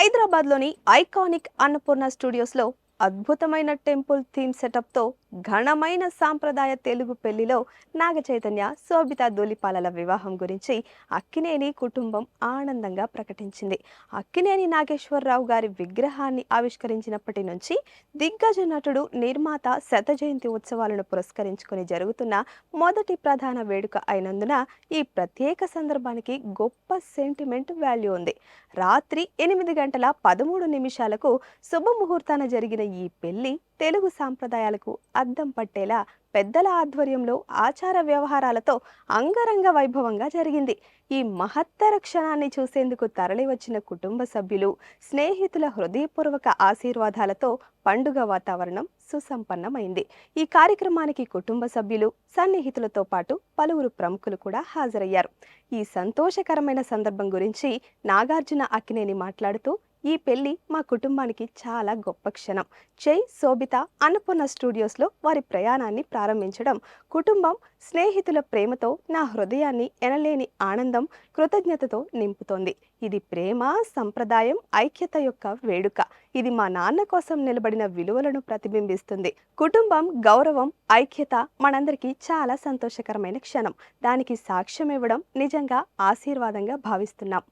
హైదరాబాద్లోని ఐకానిక్ అన్నపూర్ణ స్టూడియోస్లో అద్భుతమైన temple theme సెటప్తో ఘనమైన సాంప్రదాయ తెలుగు పెళ్లిలో నాగ చైతన్య శోభితా ధూళిపాలల వివాహం గురించి అక్కినేని కుటుంబం ఆనందంగా ప్రకటించింది. అక్కినేని నాగేశ్వరరావు గారి విగ్రహాన్ని ఆవిష్కరించినప్పటి నుంచి దిగ్గజ నటుడు నిర్మాత శత జయంతి ఉత్సవాలను పురస్కరించుకుని జరుగుతున్న మొదటి ప్రధాన వేడుక అయినందున ఈ ప్రత్యేక సందర్భానికి గొప్ప సెంటిమెంట్ వాల్యూ ఉంది. రాత్రి 8:13 శుభముహూర్తాన జరిగిన ఈ పెళ్లి తెలుగు సాంప్రదాయాలకు అద్దం పట్టేలా పెద్దల ఆధ్వర్యంలో ఆచార వ్యవహారాలతో అంగరంగ వైభవంగా జరిగింది. ఈ మహత్తర క్షణాన్ని చూసేందుకు తరలివచ్చిన కుటుంబ సభ్యులు, స్నేహితుల హృదయపూర్వక ఆశీర్వాదాలతో పండుగ వాతావరణం సుసంపన్నమైంది. ఈ కార్యక్రమానికి కుటుంబ సభ్యులు, సన్నిహితులతో పాటు పలువురు ప్రముఖులు కూడా హాజరయ్యారు. ఈ సంతోషకరమైన సందర్భం గురించి నాగార్జున అక్కినేని మాట్లాడుతూ, ఈ పెళ్లి మా కుటుంబానికి చాలా గొప్ప క్షణం. జై శోభిత అన్నపూర్ణ స్టూడియోస్లో వారి ప్రయాణాన్ని ప్రారంభించడం కుటుంబం, స్నేహితుల ప్రేమతో నా హృదయాన్ని ఎనలేని ఆనందం, కృతజ్ఞతతో నింపుతోంది. ఇది ప్రేమ, సంప్రదాయం, ఐక్యత యొక్క వేడుక. ఇది మా నాన్న కోసం నిలబడిన విలువలను ప్రతిబింబిస్తుంది. కుటుంబం, గౌరవం, ఐక్యత మనందరికీ చాలా సంతోషకరమైన క్షణం. దానికి సాక్ష్యం ఇవ్వడం నిజంగా ఆశీర్వాదంగా భావిస్తున్నాం.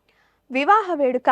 వివాహ వేడుక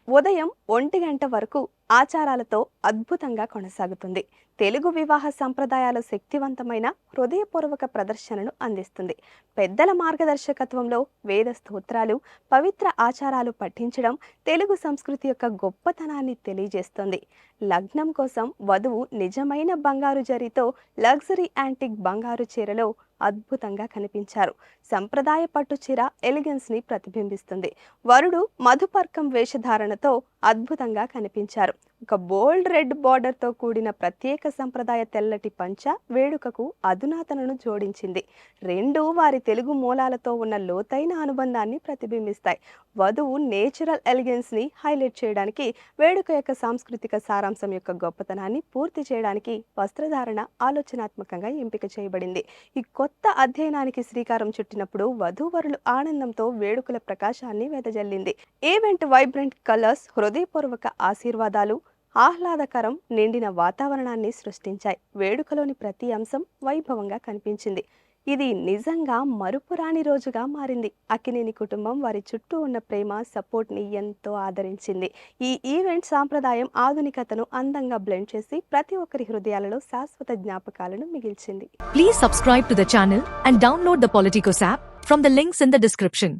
ఉదయం 1 గంట వరకు ఆచారాలతో అద్భుతంగా కొనసాగుతుంది. తెలుగు వివాహ సంప్రదాయాల శక్తివంతమైన హృదయపూర్వక ప్రదర్శనను అందిస్తుంది. పెద్దల మార్గదర్శకత్వంలో వేద స్తోత్రాలు, పవిత్ర ఆచారాలు పఠించడం తెలుగు సంస్కృతి యొక్క గొప్పతనాన్ని తెలియజేస్తుంది. లగ్నం కోసం వధువు నిజమైన బంగారు జరీతో లగ్జరీ యాంటిక్ బంగారు చీరలో అద్భుతంగా కనిపించారు. సంప్రదాయ పట్టు చీర ఎలిగెన్స్ ని ప్రతిబింబిస్తుంది. వరుడు మధుపర్కం వేషధారణతో అద్భుతంగా కనిపించారు. ఒక బోల్డ్ రెడ్ బార్డర్ తో కూడిన ప్రత్యేక సంప్రదాయ తెల్లటి పంచ వేడుకకు అధునాతనను జోడించింది. రెండు వారి తెలుగు మూలాలతో ఉన్న లోతైన అనుబంధాన్ని ప్రతిబింబిస్తాయి. వధువు నేచురల్ ఎలిగెన్స్ ని హైలైట్ చేయడానికి, వేడుక యొక్క సాంస్కృతిక సారాంశం యొక్క గొప్పతనాన్ని పూర్తి చేయడానికి వస్త్రధారణ ఆలోచనాత్మకంగా ఎంపిక చేయబడింది. ఈ కొత్త అధ్యయనానికి శ్రీకారం చుట్టినప్పుడు వధూవరులు ఆనందంతో వేడుకల ప్రకాశాన్ని వెదజల్లింది. ఈవెంట్ వైబ్రెంట్ కలర్స్, హృదయపూర్వక ఆశీర్వాదాలు, ఆహ్లాదకరం నిండిన వాతావరణాన్ని సృష్టించాయి. వేడుకలోని ప్రతి అంశం వైభవంగా కనిపించింది. ఇది నిజంగా మరుపురాని రోజుగా మారింది. అక్కినేని కుటుంబం వారి చుట్టూ ఉన్న ప్రేమ, సపోర్ట్ ని ఎంతో ఆదరించింది. ఈ ఈవెంట్ సాంప్రదాయం, ఆధునికతను అందంగా బ్లెండ్ చేసి ప్రతి ఒక్కరి హృదయాలలో శాశ్వత జ్ఞాపకాలను మిగిల్చింది. Please subscribe to the channel and download the Politicos app from the links in the description.